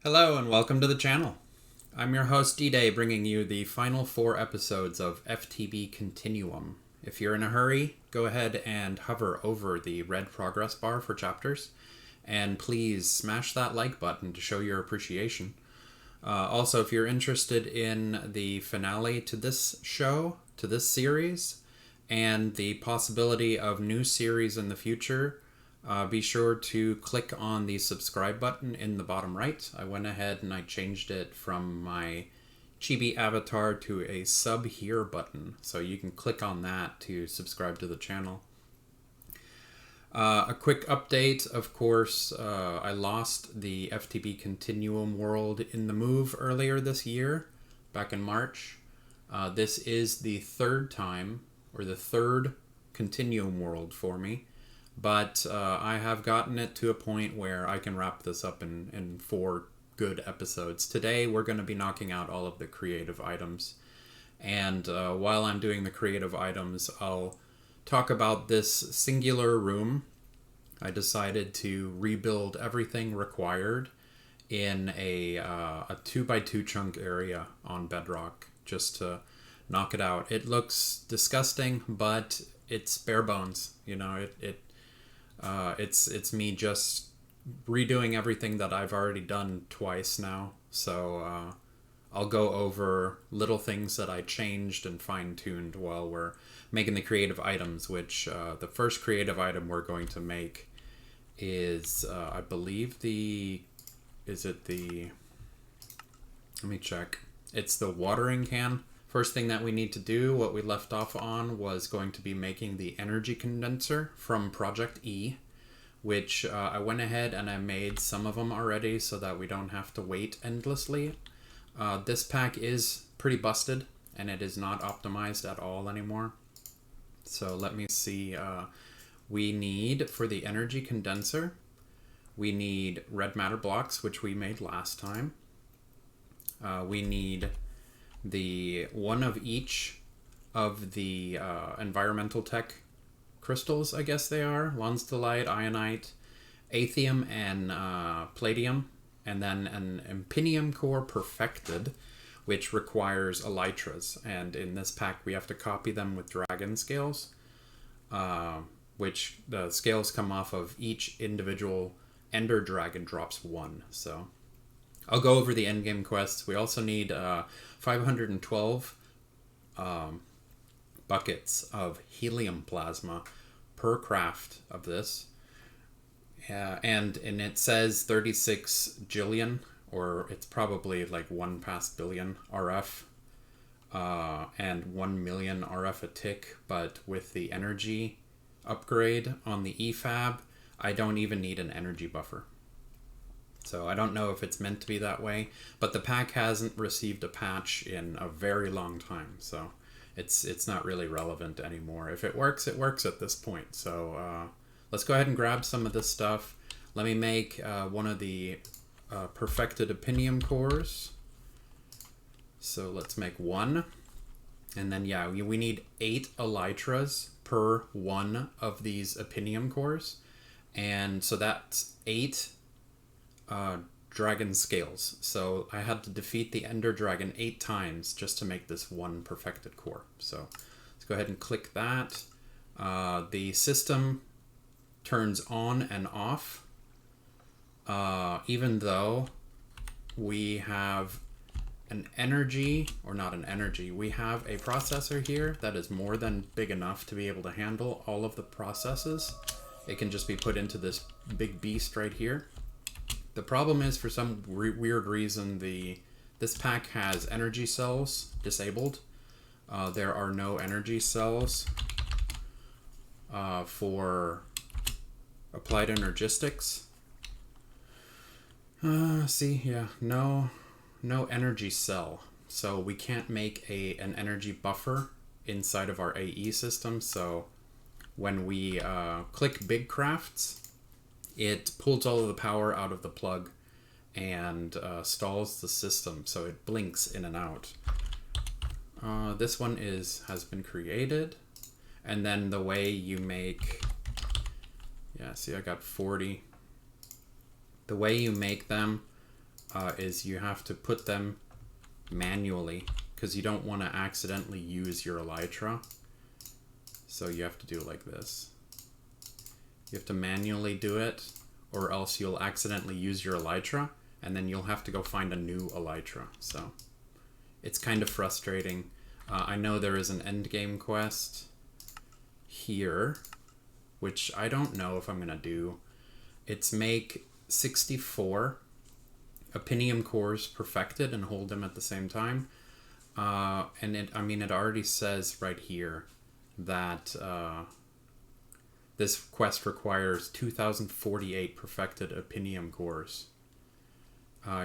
Hello and welcome to the channel. I'm your host D-Day, bringing you the final 4 episodes of FTB Continuum. If you're in a hurry, go ahead and hover over the red progress bar for chapters, and please smash that like button to show your appreciation. Also, if you're interested in the finale to this show, to this series, and the possibility of new series in the future, be sure to click on the subscribe button in the bottom right. I went ahead and I changed it from my chibi avatar to a sub here button, so you can click on that to subscribe to the channel. A quick update, of course, I lost the FTB Continuum world in the move earlier this year, back in March. This is the third time, or the third Continuum world for me. But I have gotten it to a point where I can wrap this up in 4 good episodes. Today we're going to be knocking out all of the creative items. And while I'm doing the creative items, I'll talk about this singular room. I decided to rebuild everything required in a 2x2 chunk area on bedrock just to knock it out. It looks disgusting, but it's bare bones. You know, it's me just redoing everything that I've already done twice now. So I'll go over little things that I changed and fine-tuned while we're making the creative items, which the first creative item we're going to make is, I believe let me check. It's the watering can. First thing that we need to do, what we left off on, was going to be making the energy condenser from Project E, which I went ahead and I made some of them already so that we don't have to wait endlessly. This pack is pretty busted and it is not optimized at all anymore. So let me see. We need, for the energy condenser, we need red matter blocks, which we made last time. We need the one of each of the environmental tech crystals, I guess they are. Lonsdaleite, ionite, athium, and palladium. And then an impinium core perfected, which requires elytras. And in this pack, we have to copy them with dragon scales, which the scales come off of each individual ender dragon drops 1. So I'll go over the endgame quests. We also need 512 buckets of helium plasma per craft of this. And it says 36 jillion, or it's probably like 1 past billion RF, and 1 million RF a tick. But with the energy upgrade on the EFAB, I don't even need an energy buffer. So I don't know if it's meant to be that way, but the pack hasn't received a patch in a very long time, so it's not really relevant anymore. If it works, it works at this point. So let's go ahead and grab some of this stuff. Let me make one of the perfected opinium cores. So let's make 1. And then, yeah, we need 8 elytras per 1 of these opinium cores. And so that's 8 dragon scales. So I had to defeat the ender dragon 8 times just to make this 1 perfected core. So let's go ahead and click that. The system turns on and off, even though we have an energy, or not an energy, we have a processor here that is more than big enough to be able to handle all of the processes. It can just be put into this big beast right here. The problem is, for some weird reason, this pack has energy cells disabled. There are no energy cells for applied energistics. See, yeah, no energy cell. So we can't make an energy buffer inside of our AE system. So when we click big crafts, it pulls all of the power out of the plug and stalls the system, so it blinks in and out. This one has been created, and then the way you make, yeah, see, I got 40. The way you make them is you have to put them manually because you don't want to accidentally use your elytra. So you have to do it like this. You have to manually do it, or else you'll accidentally use your elytra, and then you'll have to go find a new elytra. So it's kind of frustrating. I know there is an endgame quest here, which I don't know if I'm going to do. It's make 64 Opinium cores perfected and hold them at the same time. And it already says right here that this quest requires 2048 perfected Opinium cores.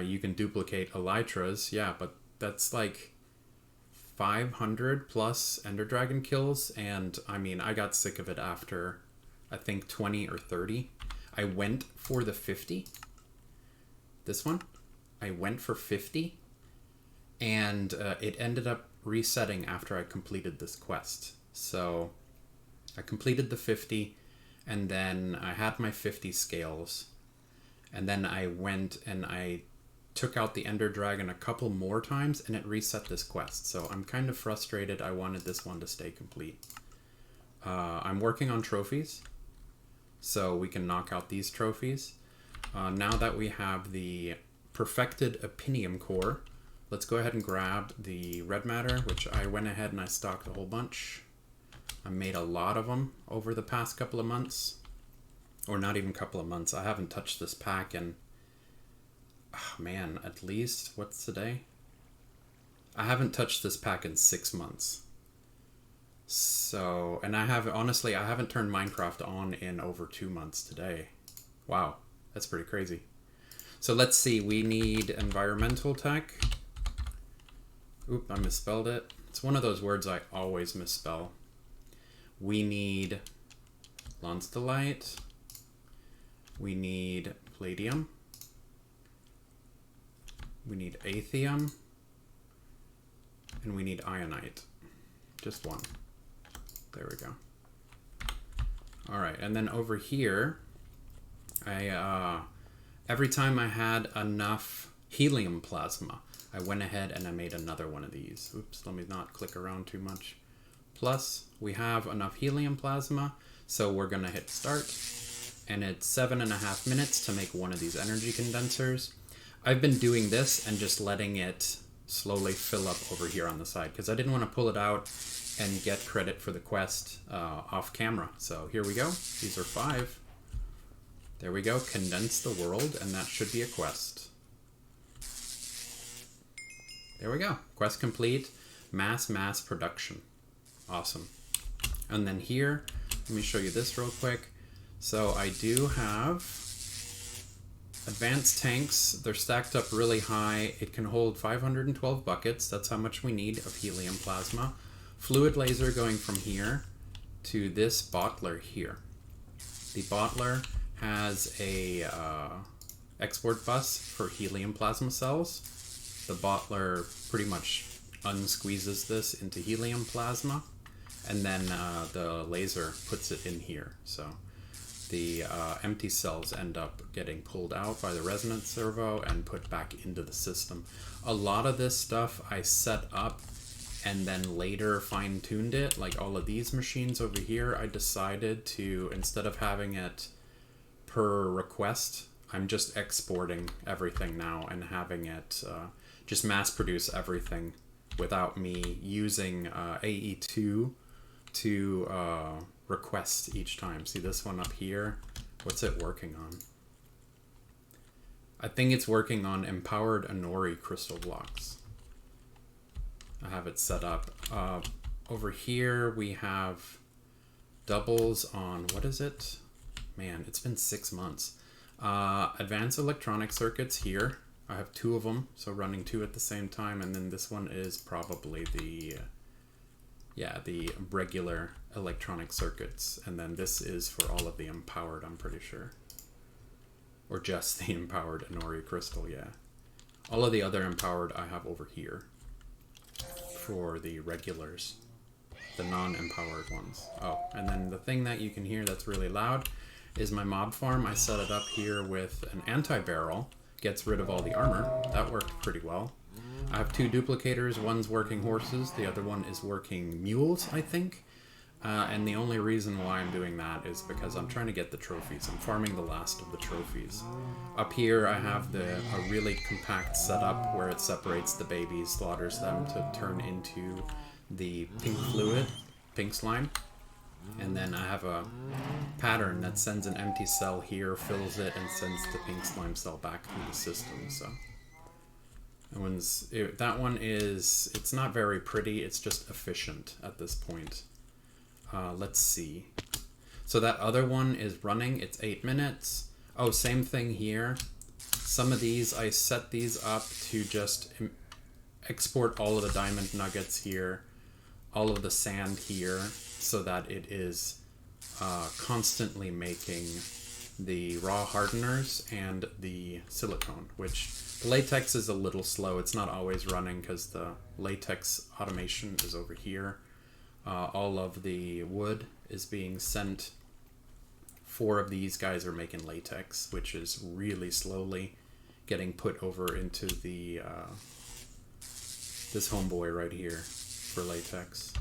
You can duplicate elytras, yeah, but that's like 500 plus Ender Dragon kills, and I mean, I got sick of it after I think 20 or 30. I went for the 50. This one, I went for 50, and it ended up resetting after I completed this quest. So I completed the 50, and then I had my 50 scales, and then I went and I took out the Ender Dragon a couple more times, and it reset this quest. So I'm kind of frustrated. I wanted this one to stay complete. I'm working on trophies, so we can knock out these trophies. Now that we have the perfected Opinium core, let's go ahead and grab the red matter, which I went ahead and I stocked a whole bunch. I made a lot of them over the past couple of months, or not even couple of months. I haven't touched this pack in, oh man, at least, what's today? I haven't touched this pack in 6 months. So, and I haven't turned Minecraft on in over 2 months today. Wow, that's pretty crazy. So let's see, we need environmental tech. Oop, I misspelled it. It's one of those words I always misspell. We need Lonsdaleite. We need palladium. We need Aethium. And we need Ionite. Just one. There we go. Alright, and then over here, every time I had enough helium plasma, I went ahead and I made another one of these. Oops, let me not click around too much. Plus, we have enough helium plasma, so we're gonna hit start. And it's 7.5 minutes to make one of these energy condensers. I've been doing this and just letting it slowly fill up over here on the side, because I didn't want to pull it out and get credit for the quest off camera. So here we go. These are 5. There we go. Condense the world, and that should be a quest. There we go. Quest complete. Mass production. Awesome. And then here, let me show you this real quick. So I do have advanced tanks. They're stacked up really high. It can hold 512 buckets. That's how much we need of helium plasma. Fluid laser going from here to this bottler here. The bottler has a export bus for helium plasma cells. The bottler pretty much unsqueezes this into helium plasma, and then the laser puts it in here. So the empty cells end up getting pulled out by the resonance servo and put back into the system. A lot of this stuff I set up and then later fine-tuned it. Like all of these machines over here, I decided to, instead of having it per request, I'm just exporting everything now and having it just mass produce everything without me using AE2 to request each time. See this one up here? What's it working on? I think it's working on empowered Anori crystal blocks. I have it set up. Over here we have doubles on, what is it? Man, it's been 6 months. Advanced electronic circuits here. I have 2 of them, so running 2 at the same time, and then this one is probably the regular electronic circuits, and then this is for all of the empowered, I'm pretty sure. Or just the empowered Anori crystal, yeah. All of the other empowered I have over here for the regulars, the non-empowered ones. Oh, and then the thing that you can hear that's really loud is my mob farm. I set it up here with an anti-barrel gets rid of all the armor. That worked pretty well. I have 2 duplicators. One's working horses. The other one is working mules, I think. And the only reason why I'm doing that is because I'm trying to get the trophies. I'm farming the last of the trophies. Up here, I have a really compact setup where it separates the babies, slaughters them to turn into the pink fluid, pink slime. And then I have a pattern that sends an empty cell here, fills it, and sends the pink slime cell back through the system. So that one is, it's not very pretty, it's just efficient at this point. Let's see. So that other one is running, it's 8 minutes. Oh, same thing here. Some of these, I set these up to just export all of the diamond nuggets here, all of the sand here, so that it is constantly making the raw hardeners and the silicone, which the latex is a little slow. It's not always running because the latex automation is over here. All of the wood is being sent. 4 of these guys are making latex, which is really slowly getting put over into the this homeboy right here for latex.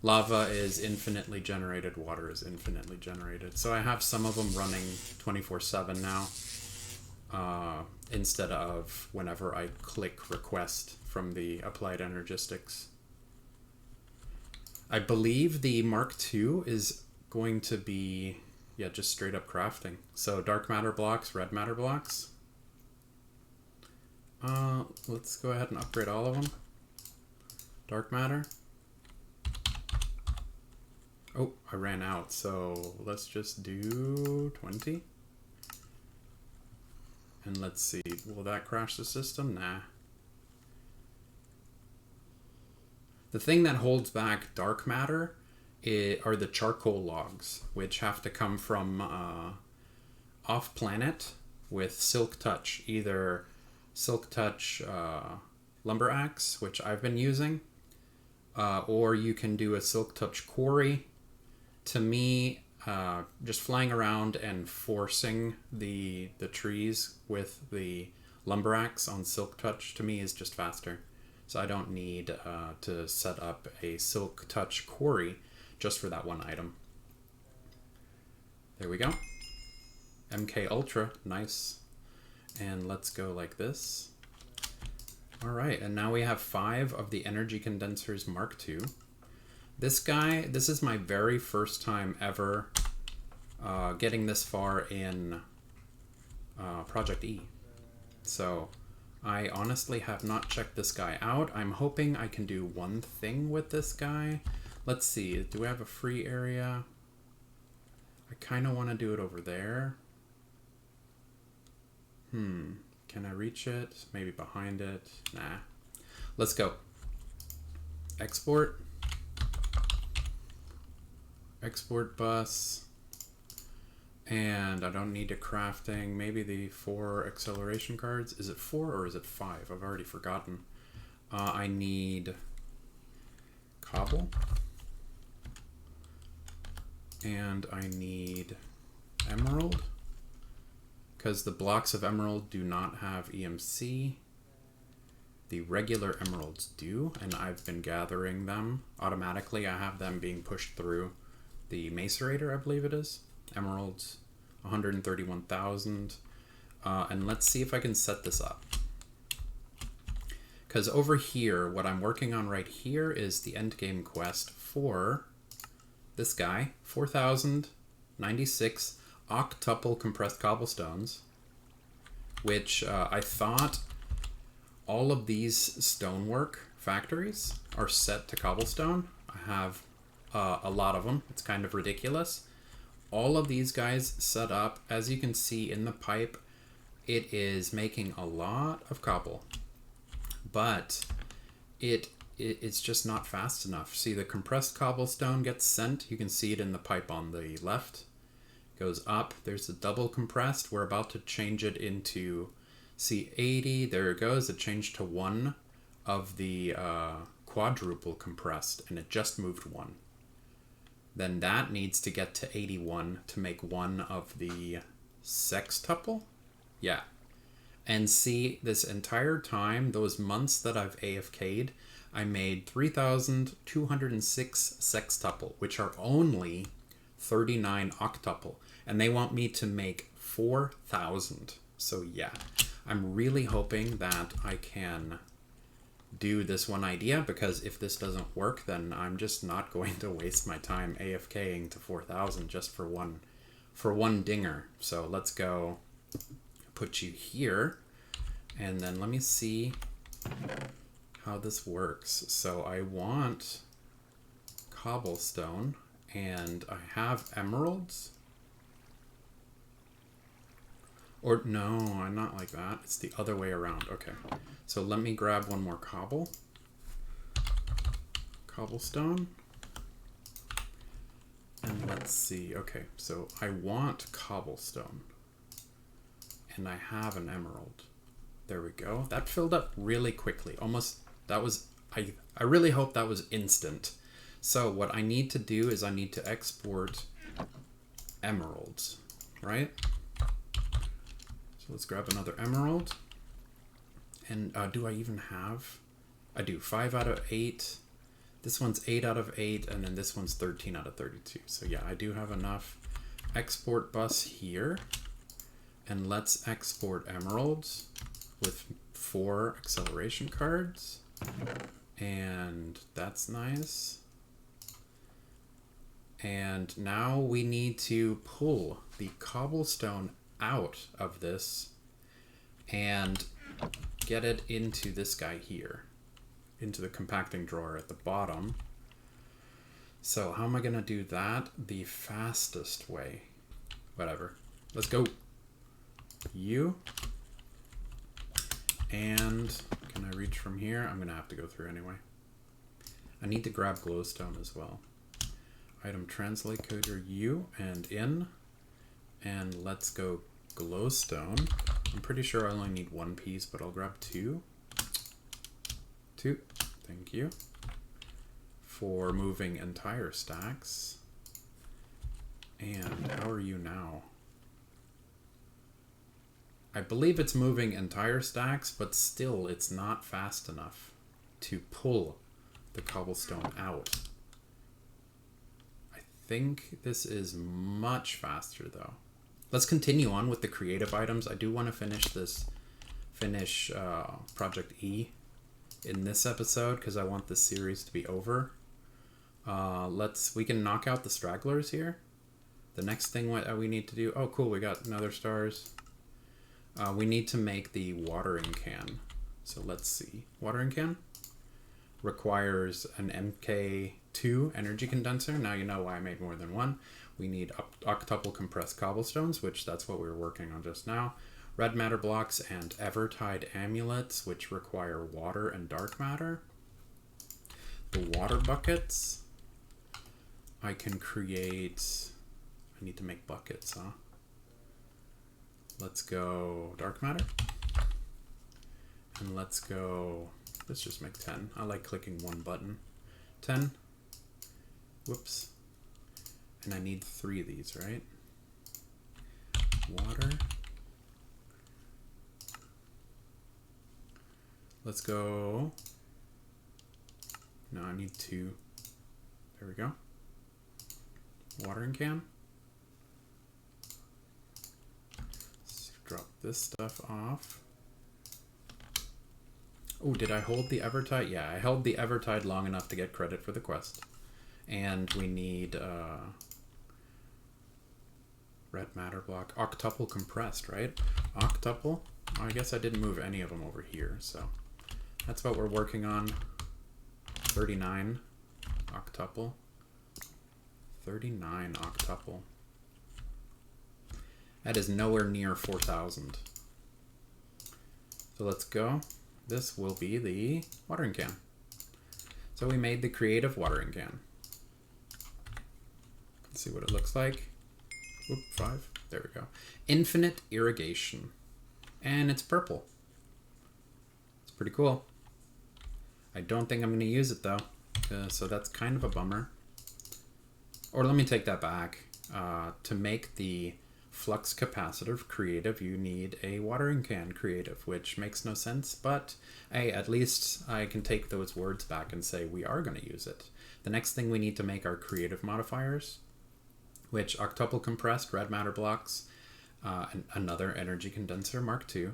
Lava is infinitely generated, water is infinitely generated. So I have some of them running 24/7 now, instead of whenever I click request from the applied energistics. I believe the Mark II is going to be, yeah, just straight up crafting. So dark matter blocks, red matter blocks. Let's go ahead and upgrade all of them. Dark matter. Oh, I ran out, so let's just do 20. And let's see, will that crash the system? Nah. The thing that holds back dark matter are the charcoal logs, which have to come from off-planet with Silk Touch. Either Silk Touch lumber axe, which I've been using, or you can do a Silk Touch quarry. To me, just flying around and forcing the trees with the lumber axe on Silk Touch, to me, is just faster. So I don't need to set up a Silk Touch quarry just for that one item. There we go. MK Ultra, nice. And let's go like this. All right, and now we have 5 of the energy condensers Mark II. This guy, this is my very first time ever getting this far in Project E. So I honestly have not checked this guy out. I'm hoping I can do one thing with this guy. Let's see, do we have a free area? I kind of want to do it over there. Can I reach it? Maybe behind it? Nah. Let's go. Export. Export bus. And I don't need a crafting. Maybe the 4 acceleration cards. Is it 4 or is it 5? I've already forgotten. I need cobble. And I need emerald. Because the blocks of emerald do not have EMC. The regular emeralds do, and I've been gathering them automatically. I have them being pushed through the macerator, I believe it is. Emeralds, 131,000. And let's see if I can set this up. Because over here, what I'm working on right here is the endgame quest for this guy, 4,096 Octuple compressed cobblestones, which I thought all of these stonework factories are set to cobblestone. I have a lot of them. It's kind of ridiculous. All of these guys set up, as you can see in the pipe, it is making a lot of cobble, but it's just not fast enough. See, the compressed cobblestone gets sent. You can see it in the pipe on the left. Goes up. There's a double compressed. We're about to change it into C80. There it goes. It changed to 1 of the quadruple compressed, and it just moved 1. Then that needs to get to 81 to make 1 of the sextuple. Yeah. And see, this entire time, those months that I've AFK'd, I made 3,206 sextuple, which are only 39 octuple. And they want me to make 4,000. So yeah, I'm really hoping that I can do this one idea, because if this doesn't work, then I'm just not going to waste my time AFKing to 4,000 just for one dinger. So let's go put you here, and then let me see how this works. So I want cobblestone, and I have emeralds. Or no, I'm not like that. It's the other way around. Okay. So let me grab one more cobblestone. And let's see. Okay, so I want cobblestone. And I have an emerald. There we go. That filled up really quickly. Almost, that was, I really hope that was instant. So what I need to do is I need to export emeralds, right? So let's grab another emerald. And do I even have? I do. 5 out of 8. This one's 8 out of 8, and then this one's 13 out of 32. So yeah, I do have enough. Export bus here. And let's export emeralds with 4 acceleration cards. And that's nice. And now we need to pull the cobblestone out of this and get it into this guy here, into the compacting drawer at the bottom. So how am I gonna do that the fastest way? Whatever, let's go. You. And can I reach from here? I'm gonna have to go through anyway. I need to grab glowstone as well. Item translate coder U and in, and let's go glowstone. I'm pretty sure I only need 1 piece, but I'll grab 2. 2, thank you. For moving entire stacks. And how are you now? I believe it's moving entire stacks, but still it's not fast enough to pull the cobblestone out. I think this is much faster though. Let's continue on with the creative items. I do want to finish Project E in this episode because I want this series to be over. We can knock out the stragglers here. The next thing we need to do, oh cool, we got nether stars. We need to make the watering can. So let's see, watering can requires an MK2 energy condenser. Now you know why I made more than one. We need octuple compressed cobblestones, which that's what we were working on just now. Red matter blocks and Evertide amulets, which require water and dark matter. The water buckets, I can create, I need to make buckets, huh? Let's go dark matter. And let's just make 10. I like clicking one button. 10. Whoops. And I need 3 of these, right? Water. Let's go. No, I need 2. There we go. Watering can. Let's drop this stuff off. Oh, did I hold the Evertide? Yeah, I held the Evertide long enough to get credit for the quest. And we need red matter block. Octuple compressed, right? Octuple. Oh, I guess I didn't move any of them over here, so that's what we're working on. 39 octuple. 39 octuple. That is nowhere near 4,000. So let's go. This will be the watering can. So we made the creative watering can. Let's see what it looks like. Whoop, 5. There we go. Infinite irrigation. And it's purple. It's pretty cool. I don't think I'm going to use it though. So that's kind of a bummer. Or let me take that back. To make the Flux Capacitor creative, you need a watering can creative, which makes no sense, but hey, at least I can take those words back and say we are going to use it. The next thing we need to make are creative modifiers, which Octuple compressed red matter blocks, another energy condenser Mark II,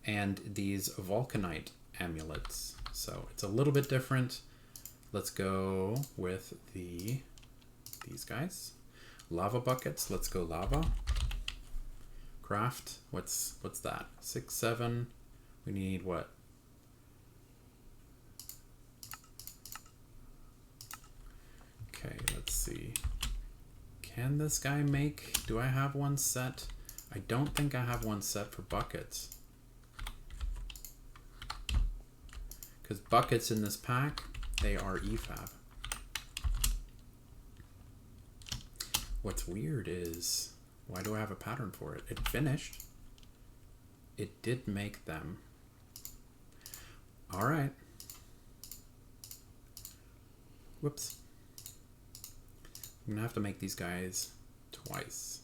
and these vulcanite amulets. So it's a little bit different. Let's go with these guys. Lava buckets, let's go lava. Craft, what's that? 6, 7, we need what? Okay, let's see. Can this guy make, do I have one set? I don't think I have one set for buckets. Because buckets in this pack, they are EFAB. What's weird is, why do I have a pattern for it? It finished. It did make them. All right. Whoops. I'm gonna have to make these guys twice.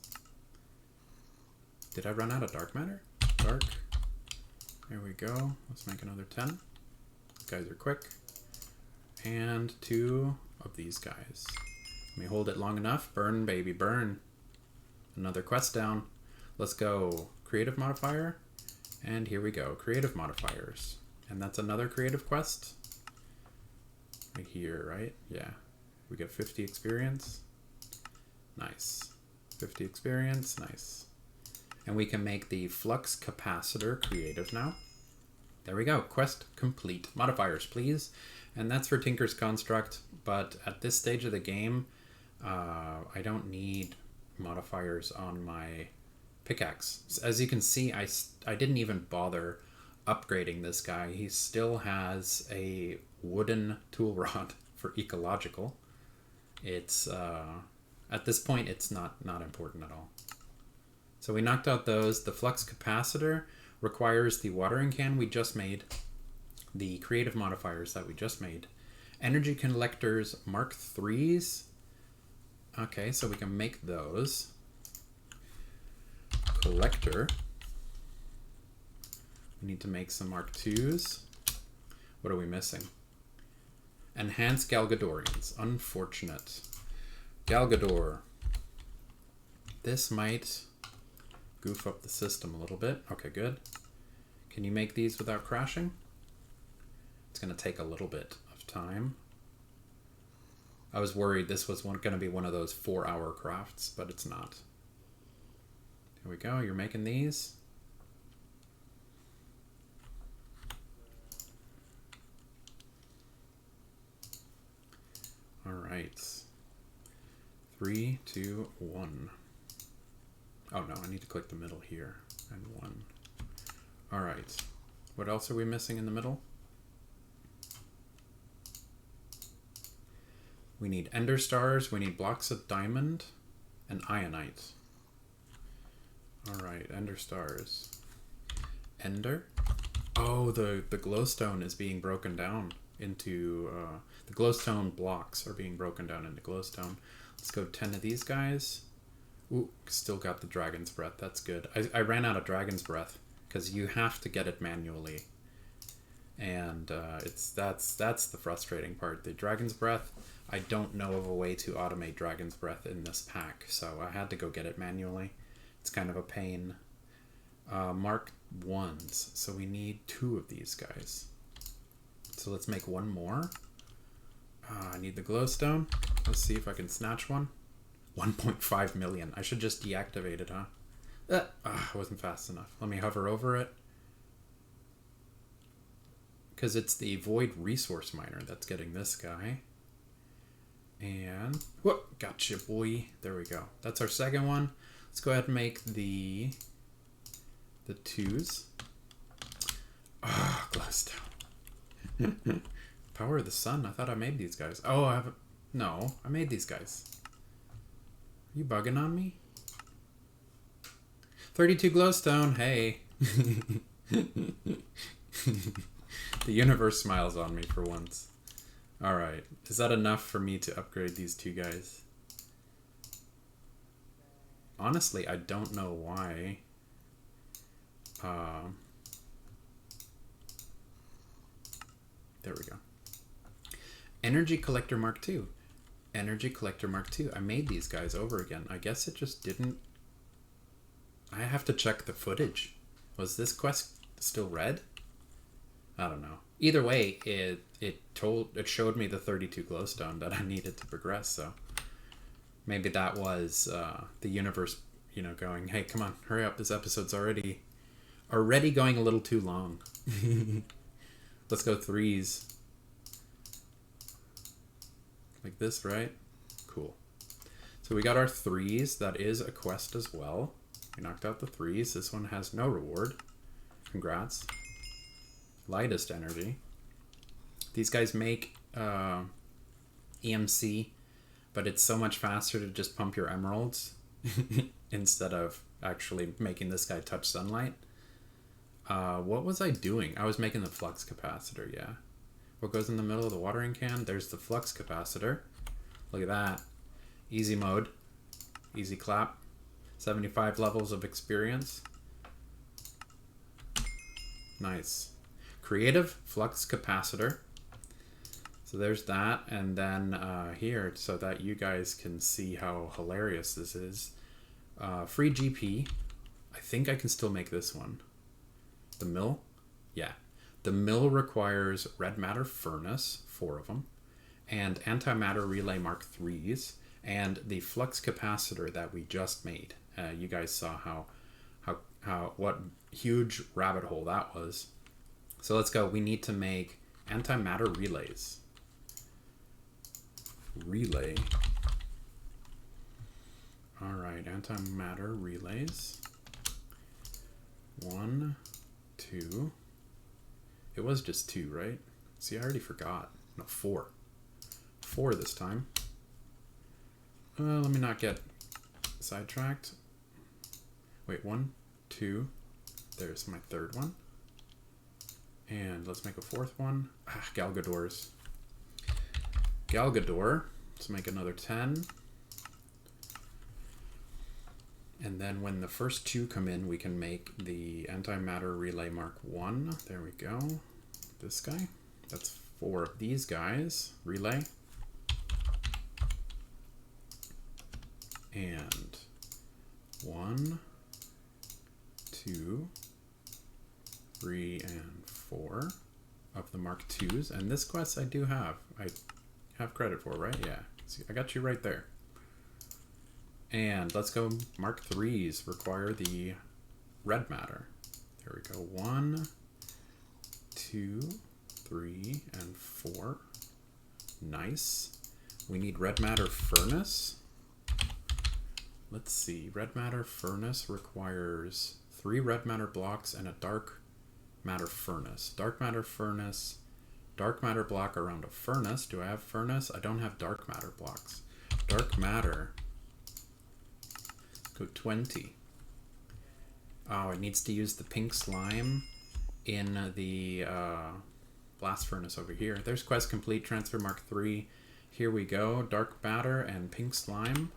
Did I run out of dark matter? Dark. There we go. Let's make another 10. These guys are quick. And 2 of these guys. Let me hold it long enough. Burn, baby, burn. Another quest down. Let's go. Creative modifier. And here we go. Creative modifiers. And that's another creative quest. Right here, right? Yeah. We get 50 experience. Nice. 50 experience. Nice. And we can make the Flux Capacitor creative now. There we go. Quest complete. Modifiers, please. And that's for Tinker's Construct. But at this stage of the game, I don't need modifiers on my pickaxe. As you can see, I didn't even bother upgrading this guy. He still has a wooden tool rod for ecological. It's at this point it's not important at all. So we knocked out those. The Flux Capacitor requires the watering can we just made, the creative modifiers that we just made, energy collectors Mark IIIs. Okay, so we can make those. Collector. We need to make some Mark IIs. What are we missing? Enhanced Galgadorians. Unfortunate. Galgador. This might goof up the system a little bit. Okay, good. Can you make these without crashing? It's going to take a little bit of time. I was worried this was going to be one of those 4-hour crafts, but it's not. Here we go. You're making these. All right. 3, 2, 1. Oh no, I need to click the middle here. And 1. All right. What else are we missing in the middle? We need ender stars, we need blocks of diamond, and ionite. Alright, ender stars. Ender? Oh, the glowstone is being broken down into... the glowstone blocks are being broken down into glowstone. Let's go 10 of these guys. Ooh, still got the dragon's breath. That's good. I ran out of dragon's breath because you have to get it manually. And that's the frustrating part. The dragon's breath, I don't know of a way to automate dragon's breath in this pack, so I had to go get it manually. It's kind of a pain. Mark 1s, so we need 2 of these guys. So let's make 1 more. I need the glowstone. Let's see if I can snatch one. 1.5 million. I should just deactivate it, huh? I wasn't fast enough. Let me hover over it. Because it's the void resource miner that's getting this guy. And whoop, gotcha, boy. There we go. That's our second one. Let's go ahead and make the 2s. Ah, glowstone. Power of the sun. I thought I made these guys. Oh, I haven't. No, I made these guys. Are you bugging on me? 32 glowstone. Hey. The universe smiles on me for once. Alright. Is that enough for me to upgrade these 2 guys? honestly, I don't know why. There we go. Energy Collector Mark II. Energy Collector Mark II. I made these guys over again. I guess it just didn't... I have to check the footage. Was this quest still red? I don't know. Either way, it showed me the 32 glowstone that I needed to progress, so maybe that was the universe, you know, going, hey, come on, hurry up, this episode's already going a little too long. Let's go 3s. Like this, right? Cool. So we got our 3s. That is a quest as well. We knocked out the 3s. This one has no reward. Congrats. Lightest energy. These guys make EMC, but it's so much faster to just pump your emeralds instead of actually making this guy touch sunlight. What was I doing? I was making the flux capacitor, yeah. What goes in the middle of the watering can? There's the flux capacitor. Look at that. Easy mode. Easy clap. 75 levels of experience. Nice. Creative flux capacitor. So there's that. And then here, so that you guys can see how hilarious this is. Free GP. I think I can still make this one. The mill? Yeah. The mill requires red matter furnace, 4 of them, and antimatter relay Mark IIIs, and the flux capacitor that we just made. You guys saw what huge rabbit hole that was. So let's go. We need to make antimatter relays. Relay. All right, antimatter relays. 1, 2. It was just 2, right? See, I already forgot. No, 4. 4 this time. Let me not get sidetracked. Wait, 1, 2. There's my 3rd one. And let's make a 4th one. Galgadors. Galgador. Let's make another 10. And then when the first 2 come in, we can make the antimatter relay Mark 1. There we go. This guy. That's 4 of these guys. Relay. And 1, 2, 3, and 4 of the Mark IIs. And this quest I do have. I have credit for, right? Yeah. See, I got you right there. And let's go. Mark IIIs require the red matter. There we go. 1, 2, 3, and 4. Nice. We need red matter furnace. Let's see. Red matter furnace requires 3 red matter blocks and a dark matter furnace. Dark matter furnace. Dark matter block around a furnace. Do I have furnace? I don't have dark matter blocks. Dark matter. Go 20. Oh, it needs to use the pink slime in the blast furnace over here. There's quest complete. Transfer Mark III. Here we go. Dark matter and pink slime.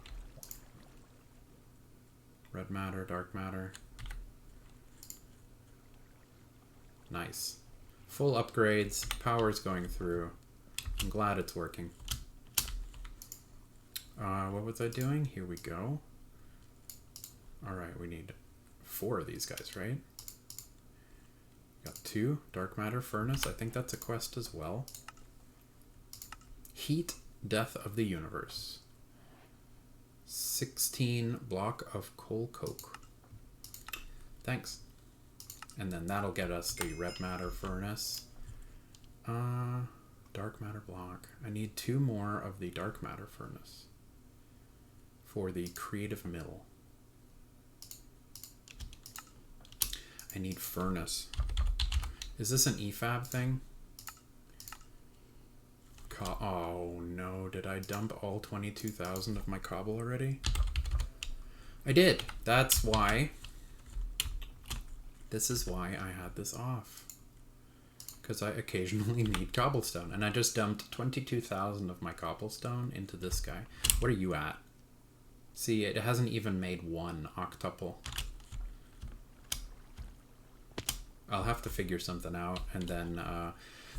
Red matter, dark matter. Nice. Full upgrades. Power's going through. I'm glad it's working. What was I doing? Here we go. Alright, we need 4 of these guys, right? Got 2. Dark matter furnace. I think that's a quest as well. Heat, death of the universe. 16 block of coal coke. Thanks. And then that'll get us the red matter furnace. Dark matter block. I need 2 more of the dark matter furnace for the creative mill. I need furnace. Is this an EFAB thing? Oh no, did I dump all 22,000 of my cobble already? I did. That's why. This is why I had this off. Because I occasionally need cobblestone. And I just dumped 22,000 of my cobblestone into this guy. What are you at? See, it hasn't even made one octuple. I'll have to figure something out, and then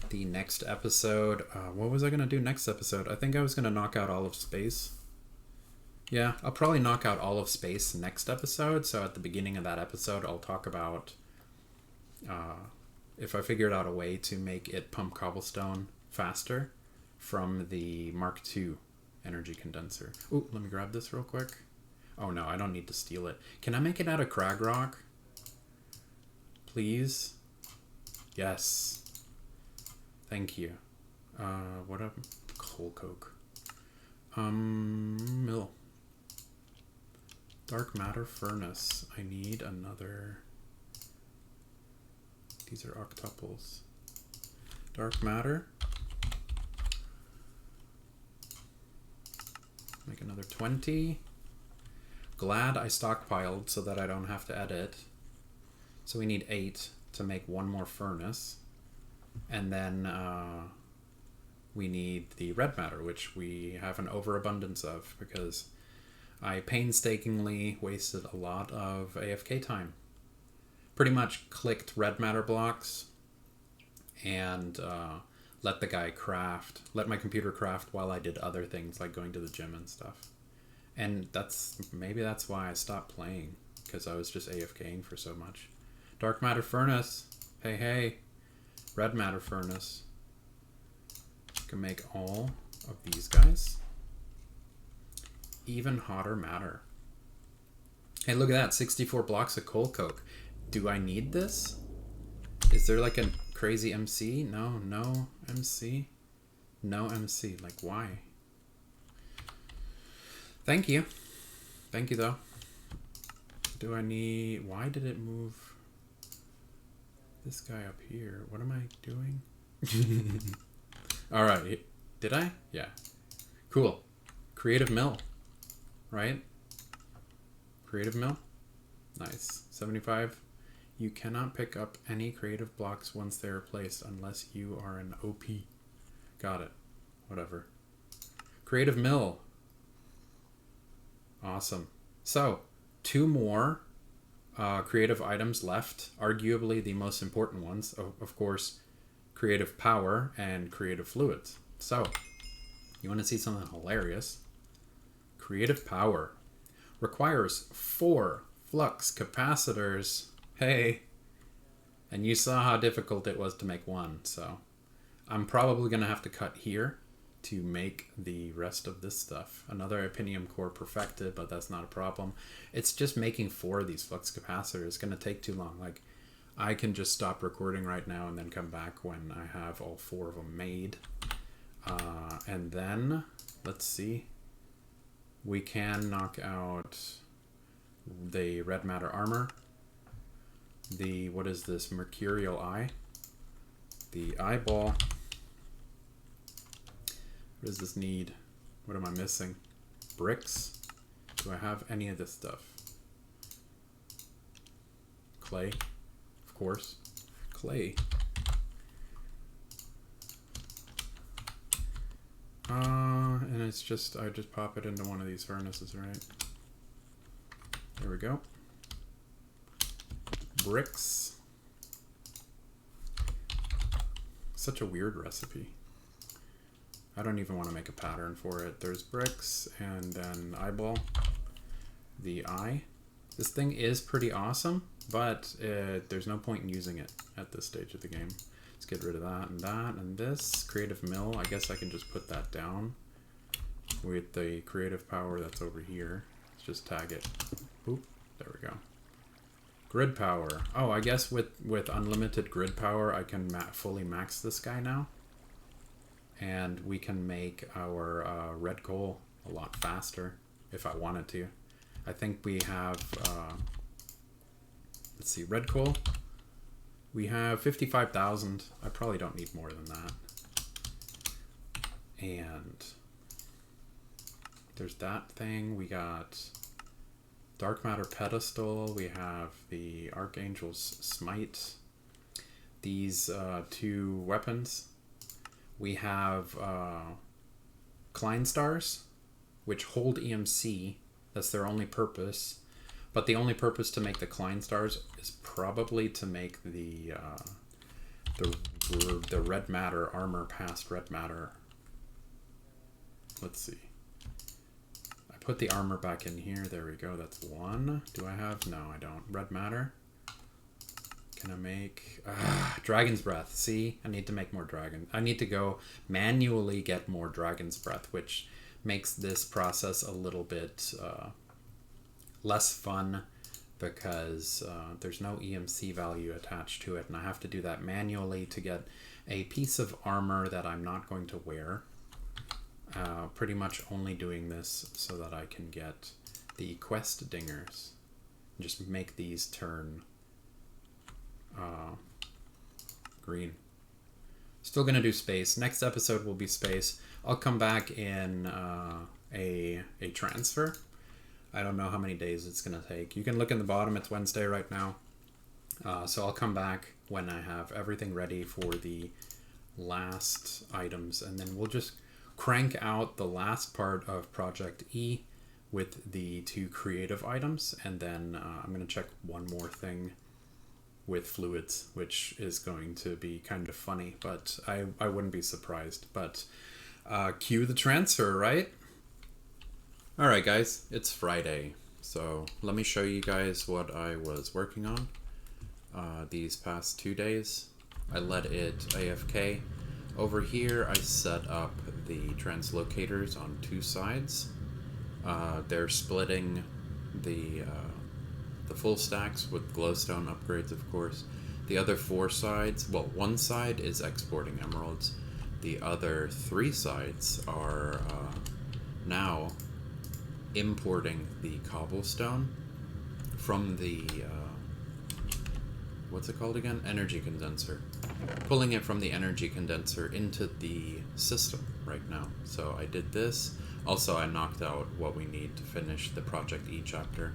the next episode, what was I going to do next episode? I think I was going to knock out all of space. Yeah, I'll probably knock out all of space next episode, so at the beginning of that episode, I'll talk about if I figured out a way to make it pump cobblestone faster from the Mark II energy condenser. Ooh, let me grab this real quick. Oh no, I don't need to steal it. Can I make it out of crag rock? Please? Yes. Thank you. What up? Coal coke. Mill. Dark matter furnace. I need another... These are octuples. Dark matter. Make another 20. Glad I stockpiled so that I don't have to edit. So we need 8 to make one more furnace. And then we need the red matter, which we have an overabundance of because I painstakingly wasted a lot of AFK time. Pretty much clicked red matter blocks and let the guy craft, let my computer craft while I did other things like going to the gym and stuff. And maybe that's why I stopped playing, because I was just AFKing for so much. Dark matter furnace. Hey, hey. Red matter furnace. Can make all of these guys. Even hotter matter. Hey, look at that. 64 blocks of coal coke. Do I need this? Is there like a crazy MC? No MC. No MC. Like, why? Thank you. Thank you, though. Do I need... Why did it move this guy up here? What am I doing? Alright. Did I? Yeah. Cool. Creative mill. Right? Creative mill. Nice. 75. You cannot pick up any creative blocks once they are placed unless you are an OP. Got it. Whatever. Creative mill. Awesome. So, 2 more creative items left. Arguably the most important ones. Of course, creative power and creative fluids. So, you want to see something hilarious? Creative power requires 4 flux capacitors. Hey. And you saw how difficult it was to make one. So, I'm probably going to have to cut here to make the rest of this stuff. Another Opinium core perfected, but that's not a problem. It's just making 4 of these flux capacitors. It's going to take too long. Like, I can just stop recording right now and then come back when I have all 4 of them made. And then, let's see. We can knock out the red matter armor. The, what is this, mercurial eye? The eyeball. What does this need? What am I missing? Bricks? Do I have any of this stuff? Clay? Of course. Clay. And it's just, I just pop it into one of these furnaces, right? There we go. Bricks. Such a weird recipe. I don't even want to make a pattern for it. There's bricks and then eyeball. The eye. This thing is pretty awesome, but there's no point in using it at this stage of the game. Let's get rid of that and this. Creative mill, I guess I can just put that down with the creative power that's over here. Let's just tag it. Oop, there we go. Grid power. Oh, I guess with unlimited grid power, I can fully max this guy now. And we can make our red coal a lot faster if I wanted to. I think we have, let's see, red coal. We have 55,000. I probably don't need more than that. And there's that thing. We got dark matter pedestal. We have the Archangel's smite. These 2 weapons. We have Klein stars, which hold EMC. That's their only purpose. But the only purpose to make the Klein stars is probably to make the red matter armor past red matter. Let's see. I put the armor back in here. There we go. That's one. Do I have? No, I don't. Red matter. Can I make Dragon's Breath? See, I need to make more dragon. I need to go manually get more Dragon's Breath, which makes this process a little bit less fun because there's no EMC value attached to it, and I have to do that manually to get a piece of armor that I'm not going to wear. Pretty much only doing this so that I can get the quest dingers. Just make these turn green. Still gonna do space. Next episode will be space. I'll come back in a transfer. I don't know how many days it's gonna take. You can look in the bottom. It's Wednesday right now. So I'll come back when I have everything ready for the last items, and then we'll just crank out the last part of Project E with the 2 creative items, and then I'm gonna check one more thing with fluids, which is going to be kind of funny, but I wouldn't be surprised. But cue the transfer, right? Alright guys, it's Friday, so let me show you guys what I was working on these past 2 days. I let it AFK. Over here I set up the translocators on 2 sides. They're splitting the full stacks with glowstone upgrades, of course. The other 4 sides, well, one side is exporting emeralds. The other 3 sides are now importing the cobblestone from the, what's it called again? Energy condenser. Pulling it from the energy condenser into the system right now. So I did this. Also, I knocked out what we need to finish the Project E chapter.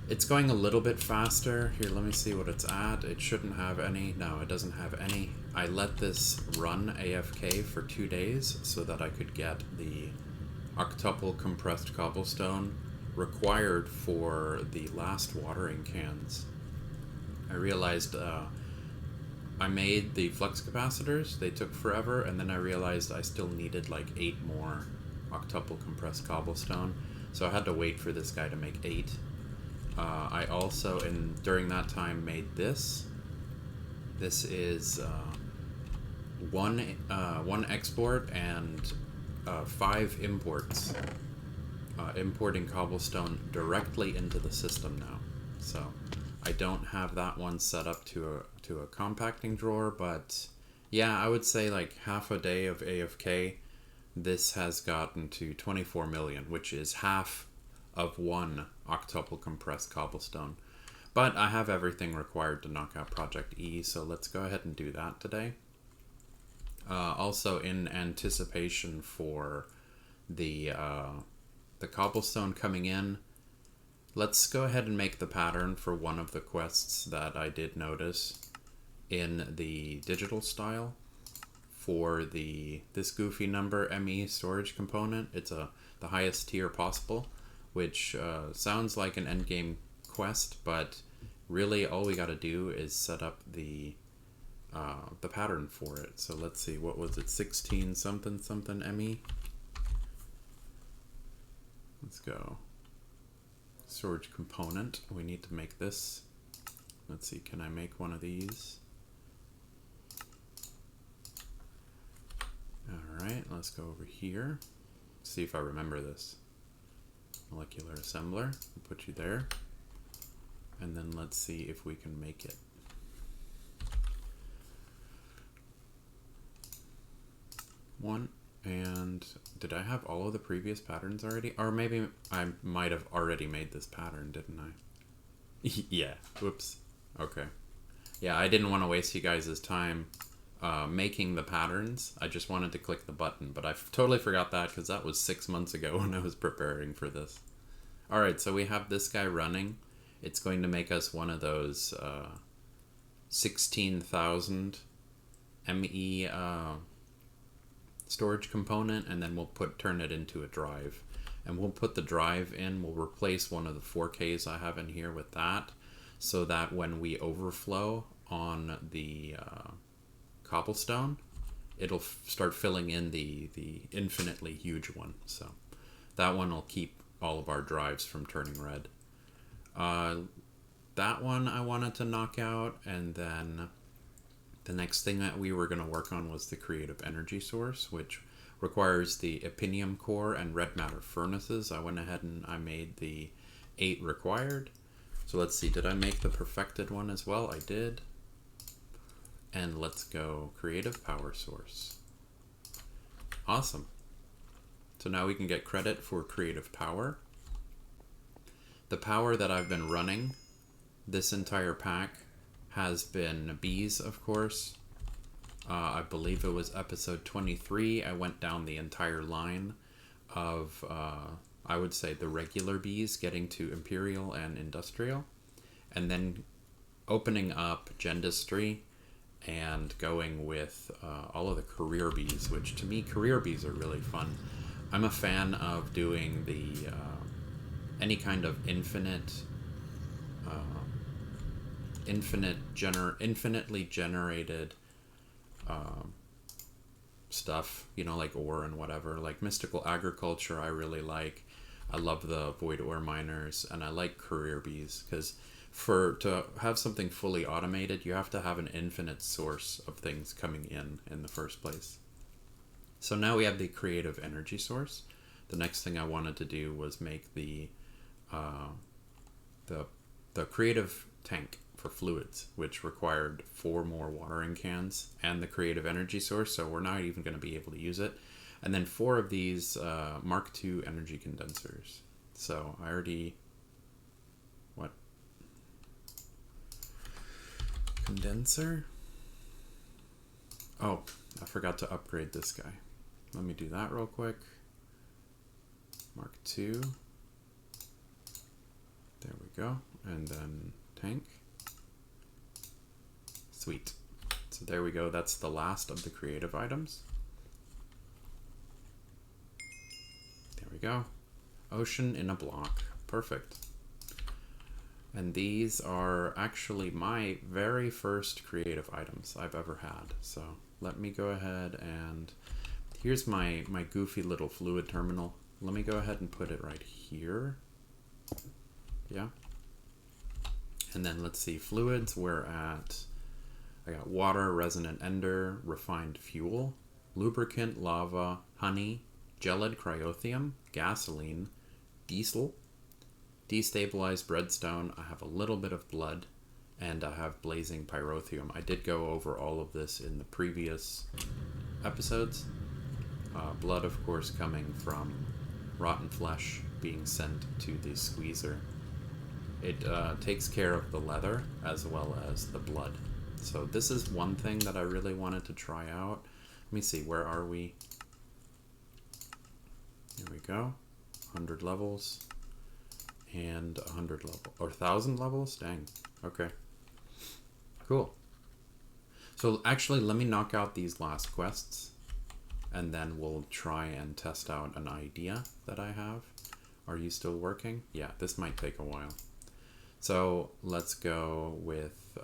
It's going a little bit faster. Here, let me see what it's at. It shouldn't have any. No, it doesn't have any. I let this run AFK for 2 days so that I could get the Octuple compressed cobblestone required for the last watering cans. I realized I made the flux capacitors. They took forever, and then I realized I still needed like 8 more Octuple compressed cobblestone, so I had to wait for this guy to make 8. I also, during that time, made this. This is one export and 5 imports. Importing cobblestone directly into the system now. So I don't have that one set up to a compacting drawer, but yeah, I would say like half a day of AFK, this has gotten to 24 million, which is half of 1 octuple compressed cobblestone. But I have everything required to knock out Project E, so let's go ahead and do that today. Also, in anticipation for the cobblestone coming in, let's go ahead and make the pattern for one of the quests that I did notice in the digital style for this goofy number ME storage component. It's the highest tier possible, which sounds like an endgame quest, but really all we gotta do is set up the pattern for it. So let's see, what was it, 16 something something ME? Let's go. Storage component. We need to make this. Let's see, can I make one of these? Alright, let's go over here. See if I remember this. Molecular assembler. We'll put you there. And then let's see if we can make it. One. And did I have all of the previous patterns already? Or maybe I might have already made this pattern, didn't I? Yeah. Whoops. Okay. Yeah, I didn't want to waste you guys' time making the patterns. I just wanted to click the button, but I totally forgot that because that was 6 months ago when I was preparing for this. Alright, so we have this guy running. It's going to make us one of those 16,000 ME storage component, and then we'll turn it into a drive. and we'll put the drive in. We'll replace one of the 4Ks I have in here with that, so that when we overflow on the Cobblestone, it'll start filling in the infinitely huge one. So that one will keep all of our drives from turning red. That one I wanted to knock out, and then the next thing that we were going to work on was the creative energy source, which requires the Opinium core and red matter furnaces. I went ahead and I made the 8 required. So let's see, did I make the perfected one as well? I did. And let's go creative power source. Awesome. So now we can get credit for creative power. The power that I've been running this entire pack has been bees, of course. I believe it was episode 23. I went down the entire line of, I would say, the regular bees, getting to Imperial and Industrial, and then opening up Gendistry and going with all of the career bees, which to me, career bees are really fun. I'm a fan of doing the any kind of infinitely generated stuff, you know, like ore and whatever. Like mystical agriculture I really like. I love the void ore miners, and I like career bees, because to have something fully automated, you have to have an infinite source of things coming in the first place. So now we have the creative energy source. The next thing I wanted to do was make the creative tank for fluids, which required 4 more watering cans and the creative energy source, so we're not even going to be able to use it. And then 4 of these Mark II energy condensers. So I already... What? Condenser? Oh, I forgot to upgrade this guy. Let me do that real quick. Mark II. There we go. And then tank. Sweet. So there we go. That's the last of the creative items. There we go. Ocean in a block. Perfect. And these are actually my very first creative items I've ever had. So let me go ahead and... Here's my goofy little fluid terminal. Let me go ahead and put it right here. Yeah. And then let's see, fluids, we're at... I got water, resonant ender, refined fuel, lubricant, lava, honey, gelid cryothium, gasoline, diesel, destabilized breadstone. I have a little bit of blood, and I have blazing pyrothium. I did go over all of this in the previous episodes. Blood, of course, coming from rotten flesh being sent to the squeezer. It takes care of the leather as well as the blood. So this is one thing that I really wanted to try out. Let me see, where are we? Here we go. 100 levels. And 100 level, or 1,000 levels? Dang. Okay. Cool. So actually, let me knock out these last quests, and then we'll try and test out an idea that I have. Are you still working? Yeah, this might take a while. So let's go with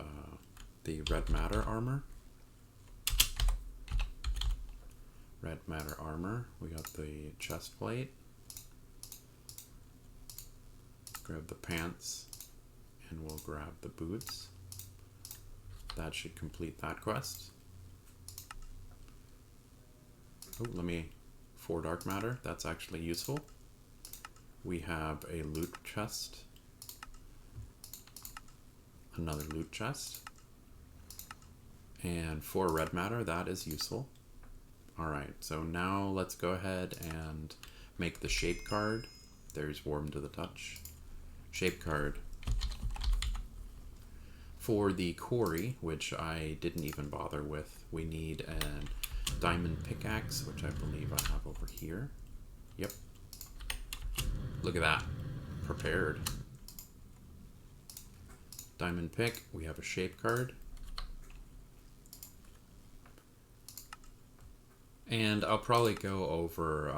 the red matter armor. Red matter armor. We got the chest plate. Grab the pants, and we'll grab the boots. That should complete that quest. Oh, let me... 4 dark matter. That's actually useful. We have a loot chest. Another loot chest. And 4 red matter. That is useful. Alright, so now let's go ahead and make the shape card. There's warm to the touch. Shape card. For the quarry, which I didn't even bother with, we need a diamond pickaxe, which I believe I have over here. Yep. Look at that. Prepared. Diamond pick. We have a shape card. And I'll probably go over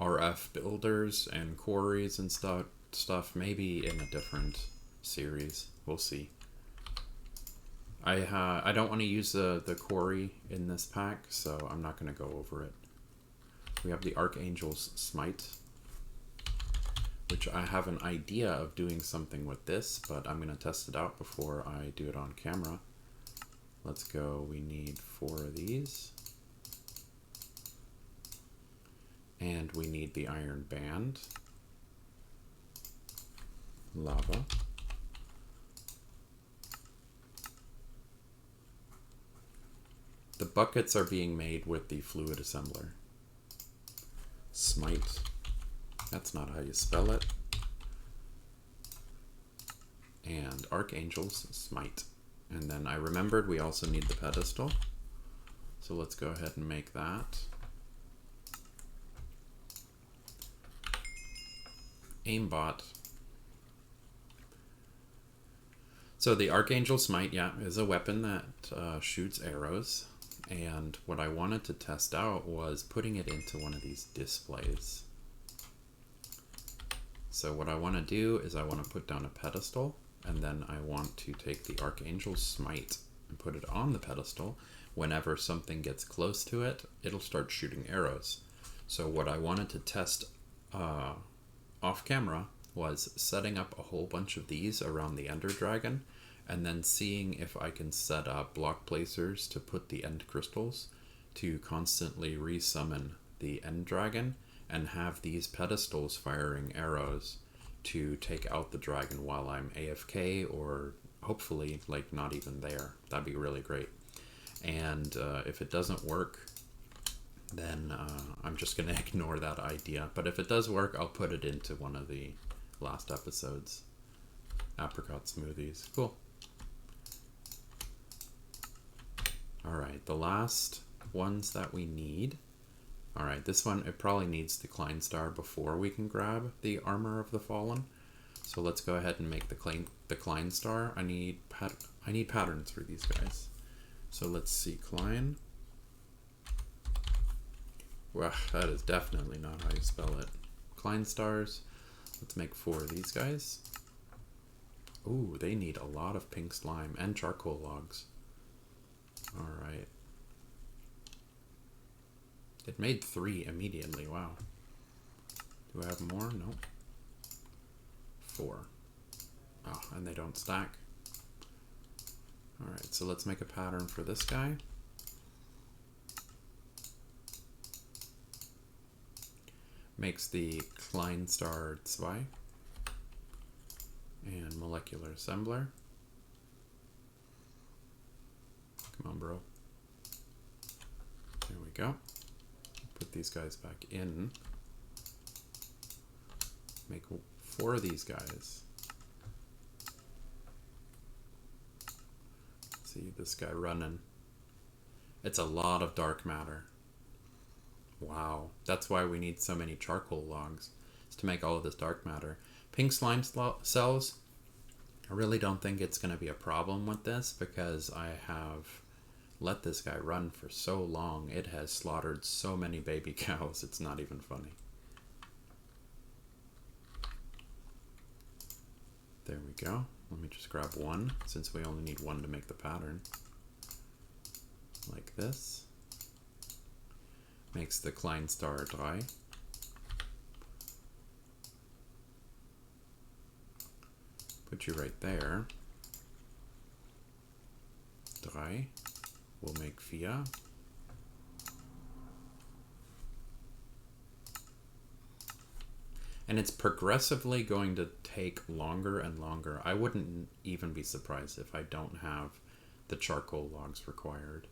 RF builders and quarries and stuff. Maybe in a different series. We'll see. I don't want to use the quarry in this pack, so I'm not going to go over it. We have the Archangel's Smite, which I have an idea of doing something with this, but I'm going to test it out before I do it on camera. Let's go. We need 4 of these. And we need the Iron Band. Lava. The buckets are being made with the Fluid Assembler. Smite. That's not how you spell it. And Archangel's Smite. And then I remembered we also need the pedestal. So let's go ahead and make that. Aimbot. So the Archangel Smite, yeah, is a weapon that shoots arrows. And what I wanted to test out was putting it into one of these displays. So what I want to do is I want to put down a pedestal, and then I want to take the Archangel's Smite and put it on the pedestal. Whenever something gets close to it, it'll start shooting arrows. So what I wanted to test off camera was setting up a whole bunch of these around the Ender Dragon, and then seeing if I can set up block placers to put the end crystals to constantly resummon the End Dragon and have these pedestals firing arrows to take out the dragon while I'm AFK, or hopefully like not even there. That'd be really great. And if it doesn't work, then I'm just gonna ignore that idea. But if it does work, I'll put it into one of the last episodes. Apricot smoothies. Cool. Alright, the last ones that we need. Alright, this one, it probably needs the Klein Star before we can grab the Armor of the Fallen. So let's go ahead and make the Klein Star. I need patterns for these guys. So let's see, Klein. Well, that is definitely not how you spell it. Klein Stars. Let's make 4 of these guys. Ooh, they need a lot of pink slime and charcoal logs. Alright. It made 3 immediately, wow. Do I have more? No. 4. Oh, and they don't stack. Alright, so let's make a pattern for this guy. Makes the Klein Star 2. And Molecular Assembler. Come on, bro. There we go. Put these guys back in. Make 4 of these guys. See this guy running. It's a lot of dark matter. Wow. That's why we need so many charcoal logs. Is to make all of this dark matter. Pink slime cells. I really don't think it's going to be a problem with this because I have let this guy run for so long. It has slaughtered so many baby cows, it's not even funny. There we go. Let me just grab 1, since we only need 1 to make the pattern. Like this. Makes the Klein Star dry. Put you right there. Dry. We'll make Vier. And it's progressively going to take longer and longer. I wouldn't even be surprised if I don't have the charcoal logs required.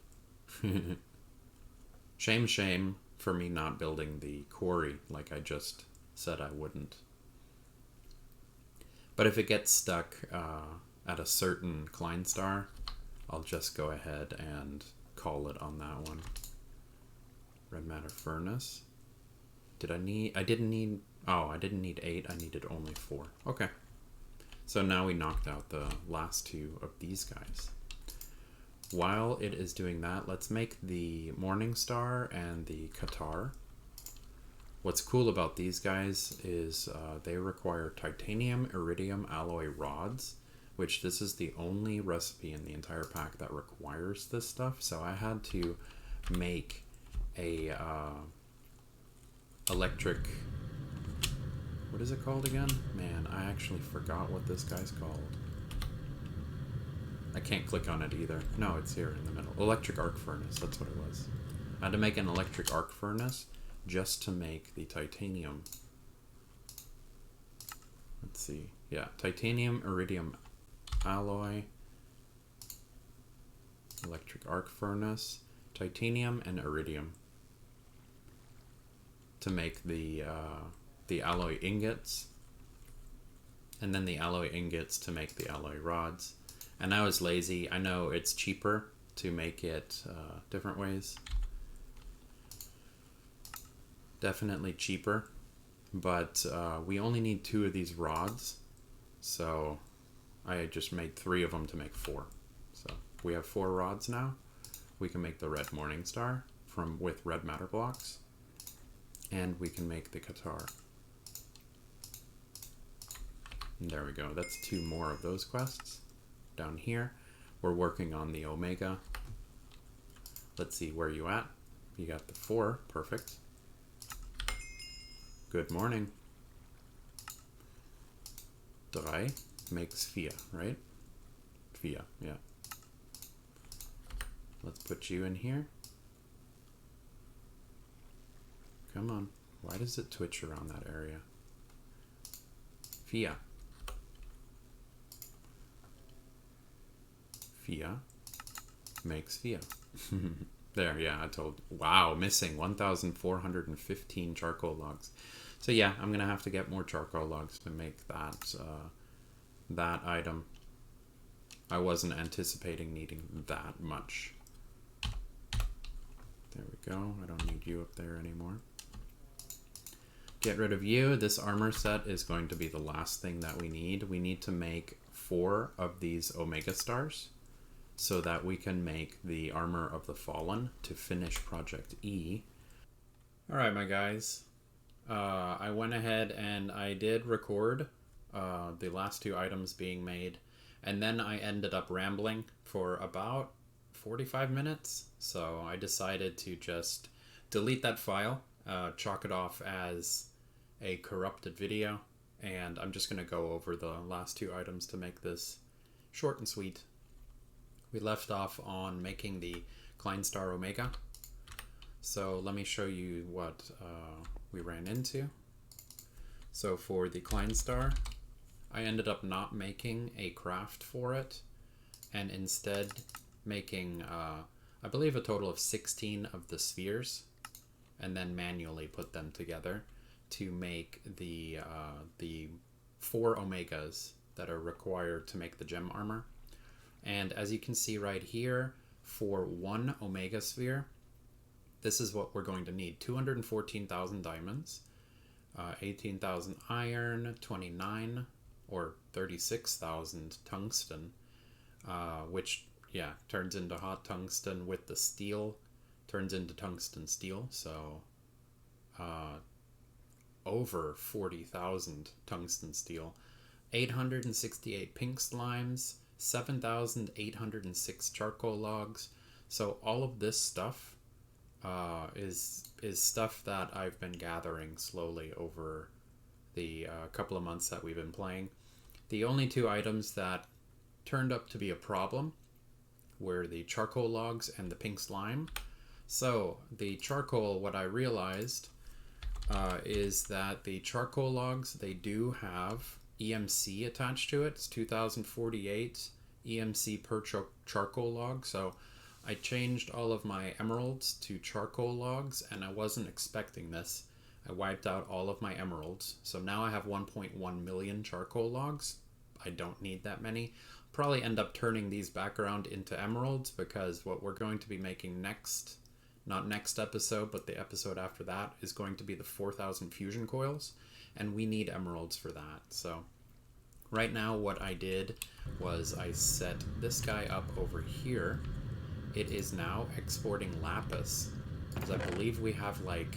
Shame for me not building the quarry like I just said I wouldn't. But if it gets stuck at a certain Klein Star, I'll just go ahead and call it on that one. Red Matter Furnace. I didn't need 8, I needed only 4. Okay. So now we knocked out the last 2 of these guys. While it is doing that, let's make the Morning Star and the Katar. What's cool about these guys is they require titanium iridium alloy rods, which this is the only recipe in the entire pack that requires this stuff. So I had to make a electric, what is it called again? Man, I actually forgot what this guy's called. I can't click on it either. No, it's here in the middle. Electric arc furnace, that's what it was. I had to make an electric arc furnace just to make the titanium. Let's see. Yeah, titanium iridium alloy, electric arc furnace, titanium and iridium to make the alloy ingots, and then the alloy ingots to make the alloy rods. And I was lazy. I know it's cheaper to make it different ways. Definitely cheaper, but we only need 2 of these rods, so I just made 3 of them to make 4. So we have 4 rods now. We can make the red morning star with red matter blocks, and we can make the Katar. And there we go. That's 2 more of those quests. Down here, we're working on the Omega. Let's see, where you at? You got the 4, perfect. Good morning. 3 makes Vier, right? Vier, yeah. Let's put you in here. Come on. Why does it twitch around that area? Vier. Vier makes Vier. There, yeah, I told. Wow, missing 1,415 charcoal logs. So yeah, I'm gonna have to get more charcoal logs to make that that item. I wasn't anticipating needing that much. There we go. I don't need you up there anymore. Get rid of you. This armor set is going to be the last thing that we need. We need to make 4 of these Omega stars so that we can make the Armor of the Fallen to finish Project E. Alright, my guys. I went ahead and I did record the last 2 items being made, and then I ended up rambling for about 45 minutes, so I decided to just delete that file, chalk it off as a corrupted video, and I'm just going to go over the last 2 items to make this short and sweet. We left off on making the Klein Star Omega, so let me show you what we ran into. So for the Klein Star, I ended up not making a craft for it, and instead making, I believe, a total of 16 of the spheres, and then manually put them together to make the 4 Omegas that are required to make the gem armor. And as you can see right here, for 1 Omega sphere, this is what we're going to need. 214,000 diamonds, 18,000 iron, 29 or 36,000 tungsten, which, yeah, turns into hot tungsten with the steel, turns into tungsten steel, so over 40,000 tungsten steel, 868 pink slimes, 7,806 charcoal logs. So all of this stuff is stuff that I've been gathering slowly over the couple of months that we've been playing. The only 2 items that turned up to be a problem were the charcoal logs and the pink slime. So the charcoal, what I realized is that the charcoal logs, they do have EMC attached to it. It's 2048 EMC per charcoal log. So I changed all of my emeralds to charcoal logs, and I wasn't expecting this. I wiped out all of my emeralds. So now I have 1.1 million charcoal logs. I don't need that many. Probably end up turning these back around into emeralds, because what we're going to be making next, not next episode, but the episode after that, is going to be the 4,000 fusion coils, and we need emeralds for that. So right now what I did was I set this guy up over here. It is now exporting lapis, because I believe we have like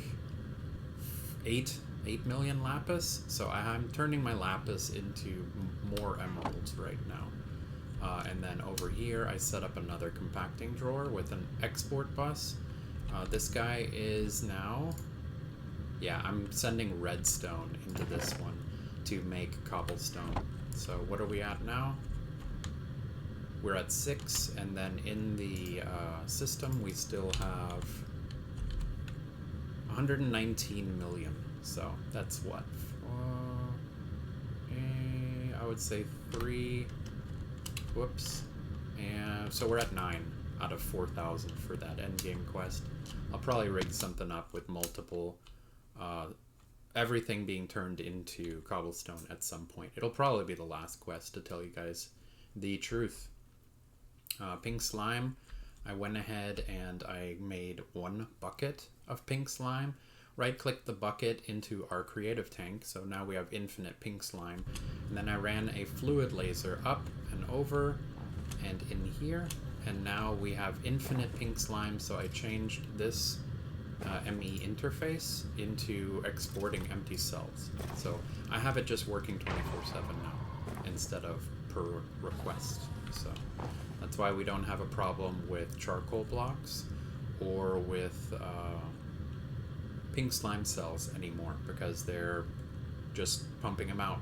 8 million lapis. So I'm turning my lapis into more emeralds right now. And then over here, I set up another compacting drawer with an export bus. This guy is now... Yeah, I'm sending redstone into this one to make cobblestone. So what are we at now? We're at 6, and then in the system, we still have 119 million. So that's what? I would say 3... Whoops. And so we're at 9 out of 4,000 for that endgame quest. I'll probably rig something up with multiple, everything being turned into cobblestone at some point. It'll probably be the last quest, to tell you guys the truth. Pink slime, I went ahead and I made 1 bucket of pink slime. Right click the bucket into our creative tank, so now we have infinite pink slime. And then I ran a fluid laser up and over and in here, and now we have infinite pink slime. So I changed this ME interface into exporting empty cells. So I have it just working 24/7 now instead of per request. So that's why we don't have a problem with charcoal blocks or with pink slime cells anymore, because they're just pumping them out.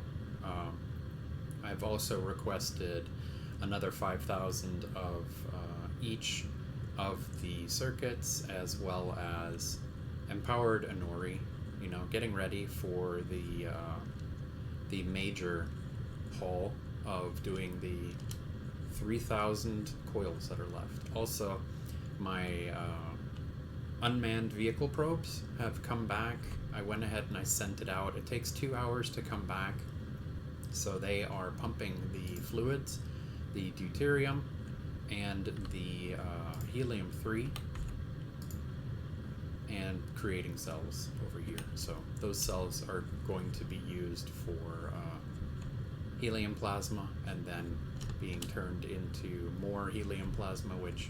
I've also requested another 5,000 of each of the circuits, as well as empowered Anori, you know, getting ready for the major haul of doing the 3,000 coils that are left. Also, my unmanned vehicle probes have come back. I went ahead and I sent it out. It takes 2 hours to come back. So they are pumping the fluids, the deuterium, and the helium-3, and creating cells over here. So those cells are going to be used for helium plasma, and then being turned into more helium plasma, which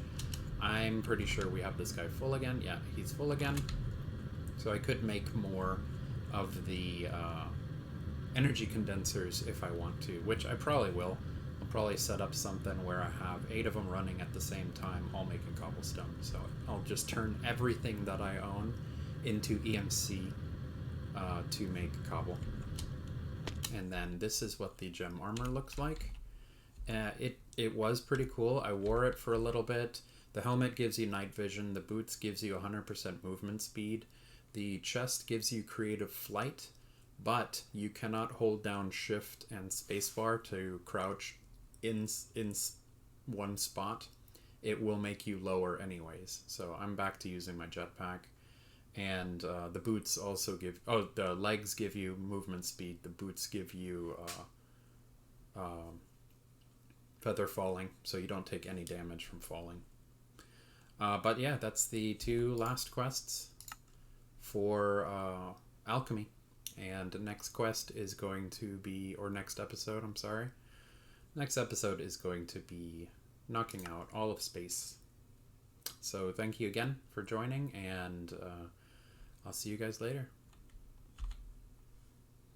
I'm pretty sure we have this guy full again. Yeah, he's full again. So I could make more of the energy condensers if I want to, which I probably will. I'll probably set up something where I have 8 of them running at the same time, all making cobblestone. So I'll just turn everything that I own into EMC to make cobble. And then this is what the gem armor looks like. It was pretty cool. I wore it for a little bit. The helmet gives you night vision. The boots gives you 100% movement speed. The chest gives you creative flight, but you cannot hold down shift and spacebar to crouch in one spot. It will make you lower anyways. So I'm back to using my jetpack. And the boots also give... Oh, the legs give you movement speed. The boots give you feather falling, so you don't take any damage from falling. But yeah, that's the 2 last quests for alchemy. And the next quest is going to be... Or next episode, I'm sorry. Next episode is going to be knocking out all of space. So thank you again for joining, and... I'll see you guys later.